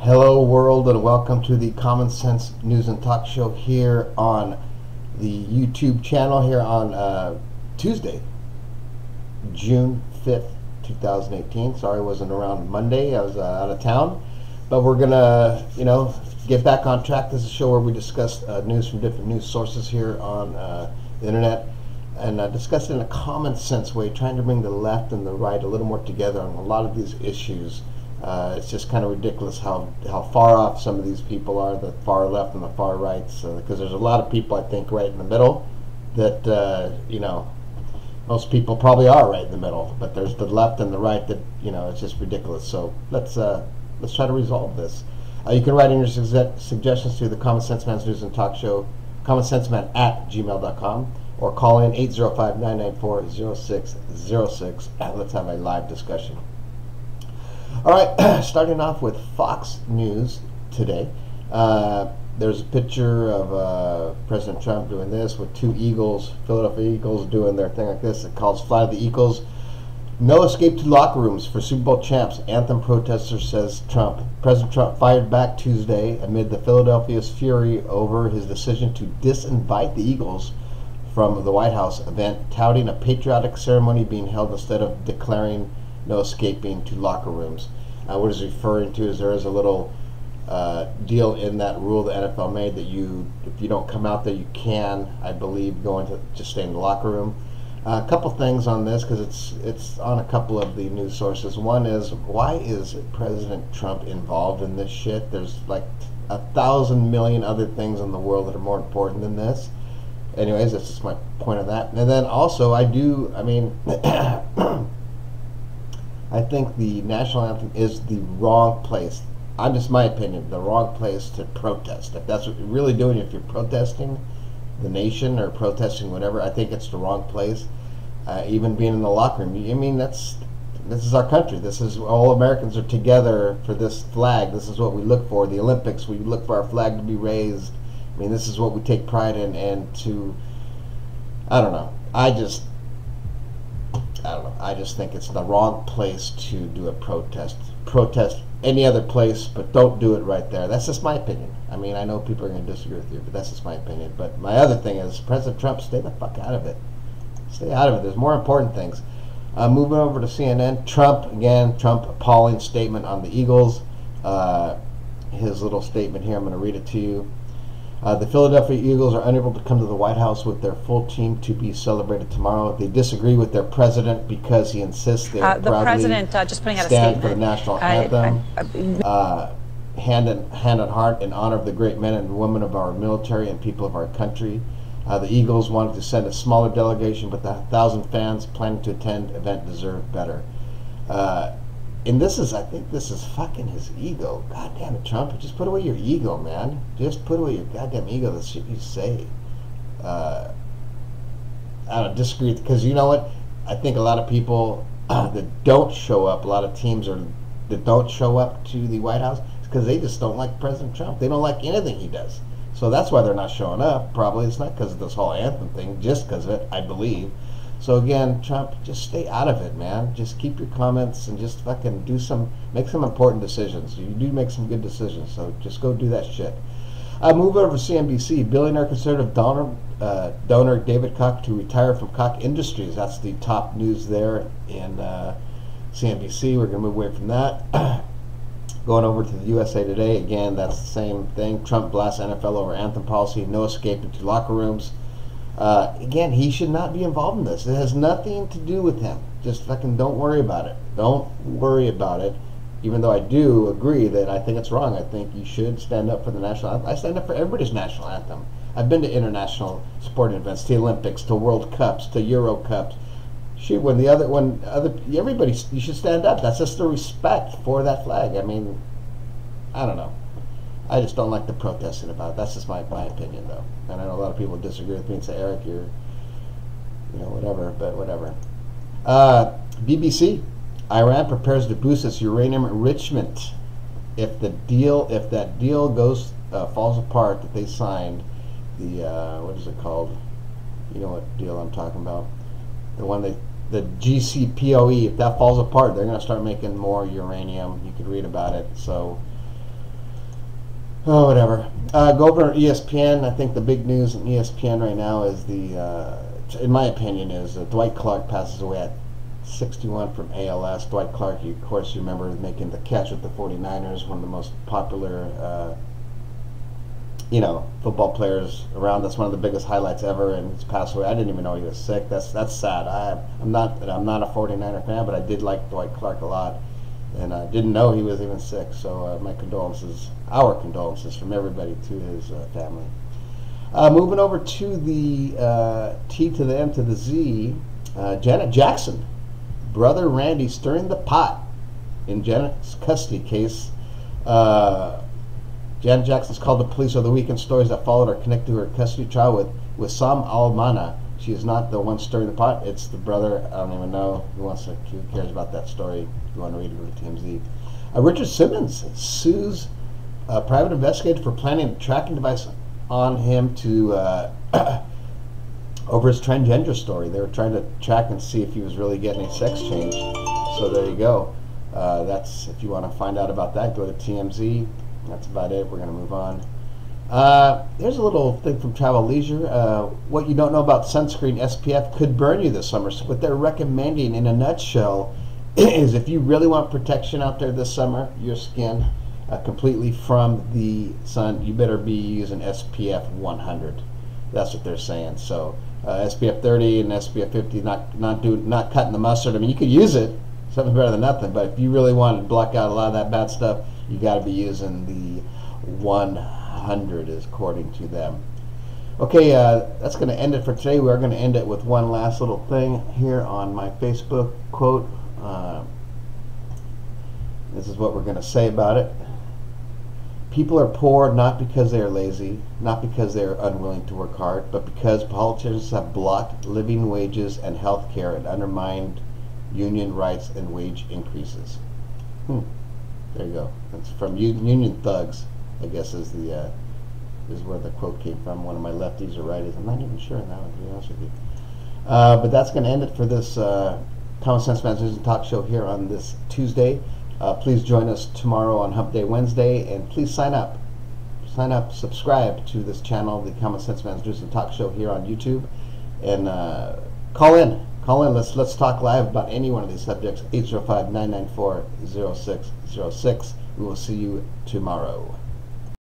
Hello world, and welcome to the Common Sense News and Talk Show here on the YouTube channel here on Tuesday, June 5th, 2018. Sorry I wasn't around Monday. I was out of town. But we're going to, get back on track. This is a show where we discuss news from different news sources here on the internet and discuss it in a common sense way, trying to bring the left and the right a little more together on a lot of these issues. It's just kind of ridiculous how far off some of these people are, the far left and the far right, because there's a lot of people, I think, right in the middle that, most people probably are right in the middle, but there's the left and the right that, it's just ridiculous. So let's try to resolve this. You can write in your suggestions to the Common Sense Man's News and Talk Show, commonsenseman@gmail.com, or call in 805-994-0606, and let's have a live discussion. All right, starting off with Fox News today. There's a picture of President Trump doing this with two Eagles, Philadelphia Eagles, doing their thing like this. It calls Fly the Eagles. No escape to locker rooms for Super Bowl champs. Anthem protester, says Trump. President Trump fired back Tuesday amid the Philadelphia's fury over his decision to disinvite the Eagles from the White House event, touting a patriotic ceremony being held instead of declaring no escaping to locker rooms. What he's referring to is there is a little deal in that rule the NFL made that if you don't come out there, you can, I believe, go into just stay in the locker room. A couple things on this, because it's on a couple of the news sources. One is, why is President Trump involved in this shit? There's like 1,000 million other things in the world that are more important than this. Anyways, that's just my point of that. And then also, I think the national anthem is the wrong place. I'm just my opinion, the wrong place to protest. If that's what you're really doing, if you're protesting the nation or protesting whatever, I think it's the wrong place. Even being in the locker room, this is our country. This is, all Americans are together for this flag. This is what we look for. The Olympics, we look for our flag to be raised. This is what we take pride in, and to, I don't know. I just think it's the wrong place to do a protest. Protest any other place, but don't do it right there. That's just my opinion. I know people are going to disagree with you, but that's just my opinion. But my other thing is, President Trump, stay the fuck out of it. Stay out of it. There's more important things. Moving over to CNN, Trump appalling statement on the Eagles. His little statement here, I'm going to read it to you. The Philadelphia Eagles are unable to come to the White House with their full team to be celebrated tomorrow. They disagree with their president because he insists they proudly just putting out stand for the national anthem, hand in heart, in honor of the great men and women of our military and people of our country. The Eagles wanted to send a smaller delegation, but the 1,000 fans planning to attend the event deserve better. And I think this is fucking his ego. God damn it, Trump. Just put away your ego, man. Just put away your goddamn ego, the shit you say. I don't disagree, because you know what? I think a lot of people that don't show up, a lot of teams that don't show up to the White House, it's because they just don't like President Trump. They don't like anything he does. So that's why they're not showing up. Probably it's not because of this whole anthem thing, just because of it, I believe. So again, Trump, just stay out of it, man. Just keep your comments and just fucking make some important decisions. You do make some good decisions, so just go do that shit. Move over to CNBC. Billionaire conservative donor David Koch to retire from Koch Industries. That's the top news there in CNBC. We're going to move away from that. Going over to the USA Today. Again, that's the same thing. Trump blasts NFL over anthem policy. No escape into locker rooms. Again, he should not be involved in this. It has nothing to do with him. Just fucking don't worry about it. Don't worry about it. Even though I do agree that I think it's wrong. I think you should stand up for the national anthem. I stand up for everybody's national anthem. I've been to international sporting events, to Olympics, to World Cups, to Euro Cups. Shoot, everybody, you should stand up. That's just the respect for that flag. I don't know. I just don't like the protesting about it. That's just my opinion, though. And I know a lot of people disagree with me and say, Eric, you're, whatever, but whatever. BBC, Iran prepares to boost its uranium enrichment. If that deal falls apart that they signed, what is it called? You know what deal I'm talking about? The one the GCPOE, if that falls apart, they're going to start making more uranium. You could read about it. So Oh, whatever. Go over to ESPN. I think the big news in ESPN right now is in my opinion, is Dwight Clark passes away at 61 from ALS. Dwight Clark, of course, you remember making the catch with the 49ers, one of the most popular, football players around. That's one of the biggest highlights ever, and he's passed away. I didn't even know he was sick. That's sad. I'm not a 49er fan, but I did like Dwight Clark a lot, and I didn't know he was even sick. So my condolences, our condolences from everybody to his family. Moving over to the T to the M to the Z, Janet Jackson, brother Randy stirring the pot in Janet's custody case. Janet Jackson's called the police over the weekend. Stories that followed are connected to her custody trial with Sam Almana. She is not the one stirring the pot. It's the brother. I don't even know who cares about that story. If you want to read it, go to TMZ. Richard Simmons sues a private investigator for planting a tracking device on him to over his transgender story. They were trying to track and see if he was really getting his sex changed. So there you go. That's, if you want to find out about that, go to TMZ. That's about it. We're going to move on. Here's a little thing from Travel Leisure. What you don't know about sunscreen. SPF could burn you this summer. So what they're recommending in a nutshell is if you really want protection out there this summer, your skin completely from the sun, you better be using SPF 100. That's what they're saying. So SPF 30 and SPF 50, not cutting the mustard. I mean, you could use it. Something better than nothing. But if you really want to block out a lot of that bad stuff, you got to be using the 100, according to them. Okay, that's going to end it for today. We are going to end it with one last little thing here on my Facebook quote. This is what we're going to say about it. People are poor not because they are lazy, not because they are unwilling to work hard, but because politicians have blocked living wages and health care and undermined union rights and wage increases. There you go. That's from Union Thugs, I guess, is where the quote came from. One of my lefties or righties. I'm not even sure on that one, to be honest with you. But that's going to end it for this Common Sense Man's News and Talk Show here on this Tuesday. Please join us tomorrow on Hump Day Wednesday, and please sign up, subscribe to this channel, the Common Sense Man's News and Talk Show here on YouTube, and call in. Let's talk live about any one of these subjects. 805-994-0606. We will see you tomorrow.